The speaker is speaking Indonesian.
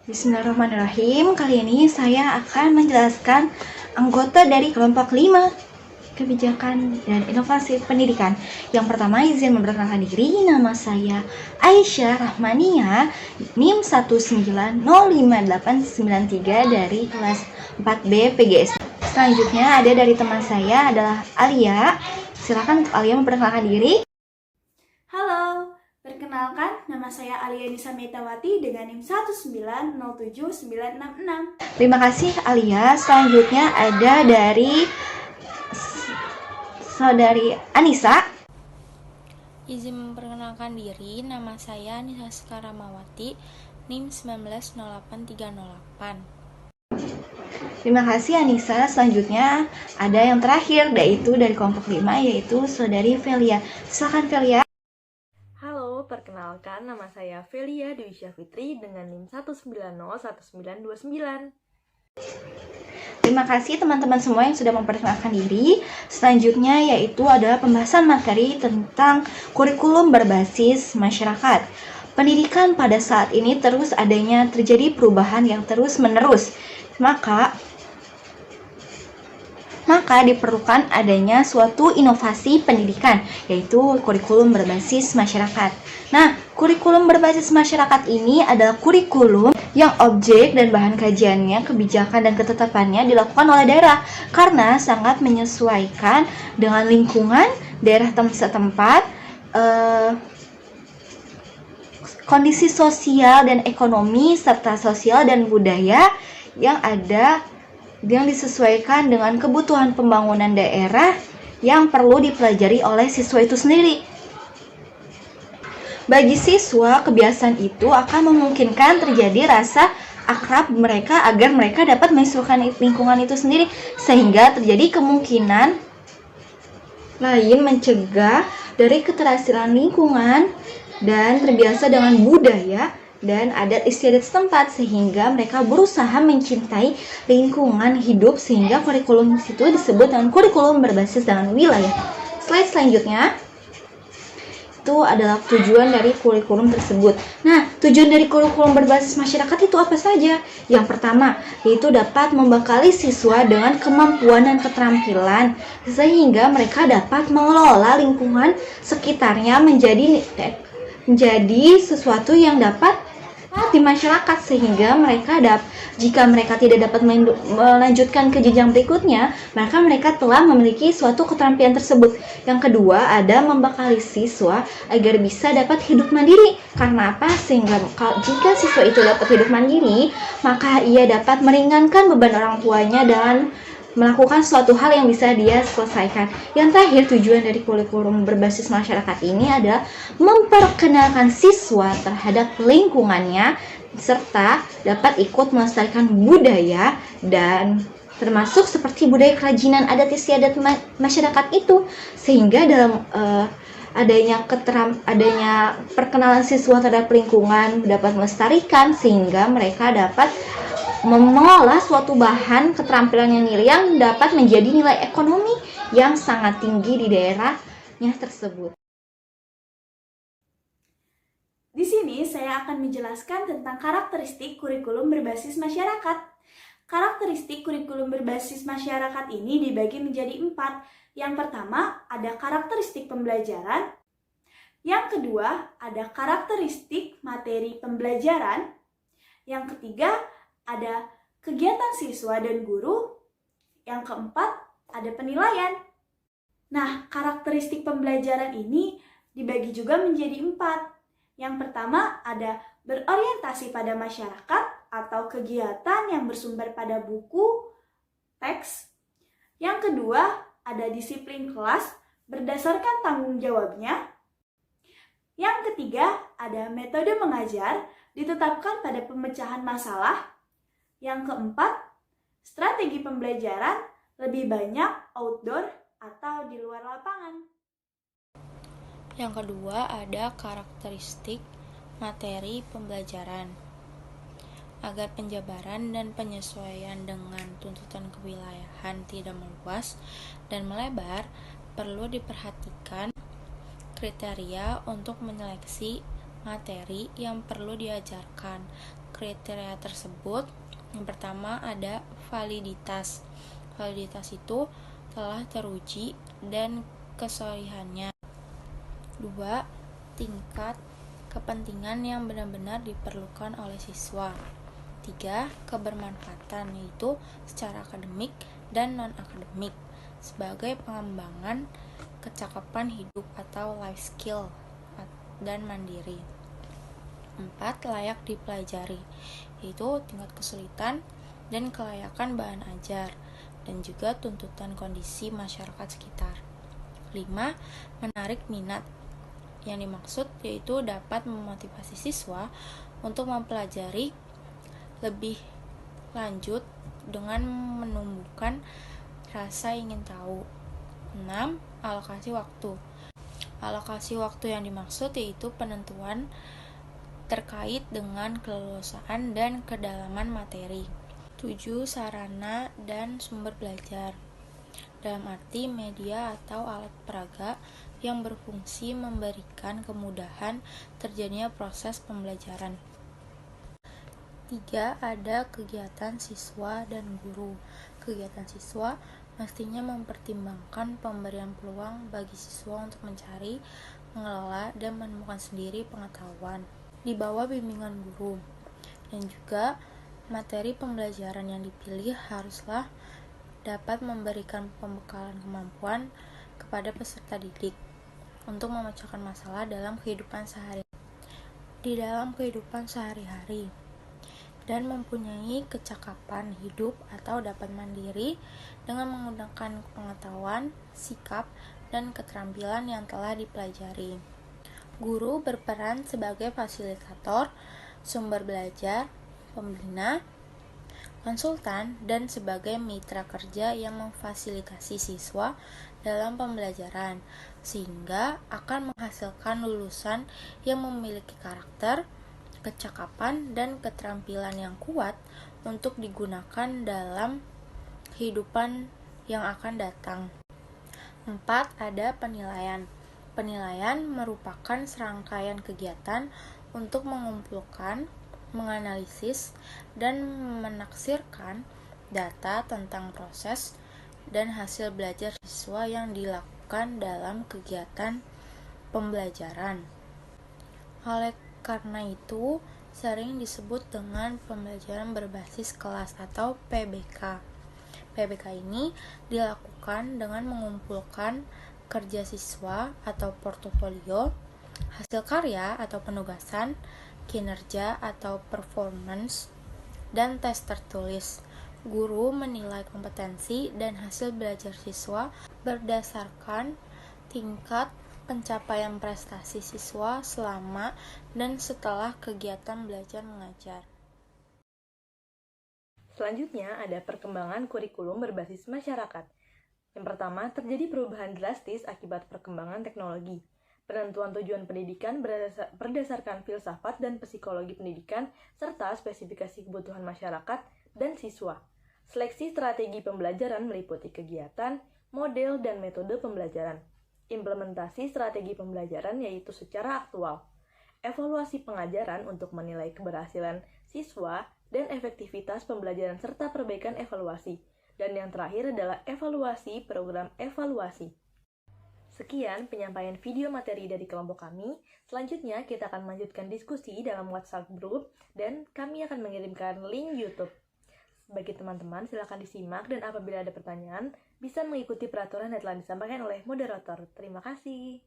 Bismillahirrahmanirrahim. Kali ini saya akan menjelaskan anggota dari kelompok 5 kebijakan dan inovasi pendidikan. Yang pertama, izin memperkenalkan diri. Nama saya Aisyah Rahmania, NIM 1905893 dari kelas 4B PGS. Selanjutnya ada dari teman saya adalah Alia. Silakan untuk Alia memperkenalkan diri. Halo, perkenalkan nama saya Alia Nisa Metawati dengan NIM 1907966. Terima kasih Alia. Selanjutnya ada dari Saudari Anissa. Izin memperkenalkan diri, nama saya Anissa Skaramawati, NIM 1908308. Terima kasih Anissa. Selanjutnya ada yang terakhir, yaitu dari kelompok 5, yaitu Saudari Velia. Silakan Velia. Halo, perkenalkan nama saya Velia Dewi Syafitri dengan NIM 1901929. Terima kasih teman-teman semua yang sudah memperkenalkan diri. Selanjutnya yaitu adalah pembahasan materi tentang kurikulum berbasis masyarakat. Pendidikan pada saat ini terus adanya terjadi perubahan yang terus-menerus. Maka diperlukan adanya suatu inovasi pendidikan, yaitu kurikulum berbasis masyarakat. Nah, kurikulum berbasis masyarakat ini adalah kurikulum yang objek dan bahan kajiannya, kebijakan dan ketetapannya dilakukan oleh daerah karena sangat menyesuaikan dengan lingkungan daerah setempat, kondisi sosial dan ekonomi serta sosial dan budaya yang ada, yang disesuaikan dengan kebutuhan pembangunan daerah yang perlu dipelajari oleh siswa itu sendiri. Bagi siswa, kebiasaan itu akan memungkinkan terjadi rasa akrab mereka agar mereka dapat menyesuaikan lingkungan itu sendiri, sehingga terjadi kemungkinan lain mencegah dari keterasilan lingkungan dan terbiasa dengan budaya dan adat istiadat setempat, sehingga mereka berusaha mencintai lingkungan hidup, sehingga kurikulum itu disebut dengan kurikulum berbasis dengan wilayah. Slide selanjutnya itu adalah tujuan dari kurikulum tersebut. Nah, tujuan dari kurikulum berbasis masyarakat itu apa saja? Yang pertama, yaitu dapat membekali siswa dengan kemampuan dan keterampilan sehingga mereka dapat mengelola lingkungan sekitarnya menjadi sesuatu yang dapat di masyarakat, sehingga jika mereka tidak dapat melanjutkan ke jenjang berikutnya, maka mereka telah memiliki suatu keterampilan tersebut. Yang kedua, ada membekali siswa agar bisa dapat hidup mandiri. Karena apa? Sehingga jika siswa itu dapat hidup mandiri, maka ia dapat meringankan beban orang tuanya dan melakukan suatu hal yang bisa dia selesaikan. Yang terakhir, tujuan dari kurikulum berbasis masyarakat ini adalah memperkenalkan siswa terhadap lingkungannya serta dapat ikut melestarikan budaya dan termasuk seperti budaya kerajinan adat istiadat masyarakat itu, sehingga dalam adanya perkenalan siswa terhadap lingkungan dapat melestarikan, sehingga mereka dapat mengolah suatu bahan keterampilan yang dapat menjadi nilai ekonomi yang sangat tinggi di daerahnya tersebut. Di sini saya akan menjelaskan tentang karakteristik kurikulum berbasis masyarakat. Karakteristik kurikulum berbasis masyarakat ini dibagi menjadi 4. Yang pertama, ada karakteristik pembelajaran. Yang kedua, ada karakteristik materi pembelajaran. Yang ketiga, ada kegiatan siswa dan guru. Yang keempat, ada penilaian. Nah, karakteristik pembelajaran ini dibagi juga menjadi 4. Yang pertama, ada berorientasi pada masyarakat atau kegiatan yang bersumber pada buku, teks. Yang kedua, ada disiplin kelas berdasarkan tanggung jawabnya. Yang ketiga, ada metode mengajar ditetapkan pada pemecahan masalah. Yang keempat, strategi pembelajaran lebih banyak outdoor atau di luar lapangan. Yang kedua, ada karakteristik materi pembelajaran. Agar penjabaran dan penyesuaian dengan tuntutan kewilayahan tidak meluas dan melebar, perlu diperhatikan kriteria untuk menyeleksi materi yang perlu diajarkan. kriteria tersebut, yang pertama ada validitas. Validitas itu telah teruji dan kesohihannya. 2. Tingkat kepentingan yang benar-benar diperlukan oleh siswa. 3. Kebermanfaatan, yaitu secara akademik dan non-akademik, sebagai pengembangan kecakapan hidup atau life skill dan mandiri. 4. Layak dipelajari, yaitu tingkat kesulitan dan kelayakan bahan ajar, dan juga tuntutan kondisi masyarakat sekitar. 5. Menarik minat. Yang dimaksud yaitu dapat memotivasi siswa untuk mempelajari lebih lanjut dengan menumbuhkan rasa ingin tahu. 6. Alokasi waktu. Alokasi waktu yang dimaksud yaitu penentuan terkait dengan keleluasaan dan kedalaman materi. 7. Sarana dan sumber belajar. Dalam arti media atau alat peraga yang berfungsi memberikan kemudahan terjadinya proses pembelajaran. 3. Ada kegiatan siswa dan guru. Kegiatan siswa mestinya mempertimbangkan pemberian peluang bagi siswa untuk mencari, mengelola, dan menemukan sendiri pengetahuan di bawah bimbingan guru. Dan juga materi pembelajaran yang dipilih haruslah dapat memberikan pembekalan kemampuan kepada peserta didik untuk memecahkan masalah dalam kehidupan sehari-hari dan mempunyai kecakapan hidup atau dapat mandiri dengan menggunakan pengetahuan, sikap, dan keterampilan yang telah dipelajari. Guru berperan sebagai fasilitator, sumber belajar, pembina, konsultan, dan sebagai mitra kerja yang memfasilitasi siswa dalam pembelajaran, sehingga akan menghasilkan lulusan yang memiliki karakter, kecakapan, dan keterampilan yang kuat untuk digunakan dalam kehidupan yang akan datang. 4. Ada penilaian. Penilaian merupakan serangkaian kegiatan untuk mengumpulkan, menganalisis, dan menaksirkan data tentang proses dan hasil belajar siswa yang dilakukan dalam kegiatan pembelajaran. Oleh karena itu, sering disebut dengan pembelajaran berbasis kelas atau PBK. PBK ini dilakukan dengan mengumpulkan kerja siswa atau portofolio, hasil karya atau penugasan, kinerja atau performance, dan tes tertulis. Guru menilai kompetensi dan hasil belajar siswa berdasarkan tingkat pencapaian prestasi siswa selama dan setelah kegiatan belajar mengajar. Selanjutnya ada perkembangan kurikulum berbasis masyarakat. Yang pertama, terjadi perubahan drastis akibat perkembangan teknologi. Penentuan tujuan pendidikan berdasarkan filsafat dan psikologi pendidikan, serta spesifikasi kebutuhan masyarakat dan siswa. Seleksi strategi pembelajaran meliputi kegiatan, model, dan metode pembelajaran. Implementasi strategi pembelajaran yaitu secara aktual. Evaluasi pengajaran untuk menilai keberhasilan siswa dan efektivitas pembelajaran serta perbaikan evaluasi. Dan yang terakhir adalah evaluasi program evaluasi. Sekian penyampaian video materi dari kelompok kami. Selanjutnya kita akan melanjutkan diskusi dalam WhatsApp group dan kami akan mengirimkan link YouTube. Bagi teman-teman silakan disimak dan apabila ada pertanyaan bisa mengikuti peraturan yang telah disampaikan oleh moderator. Terima kasih.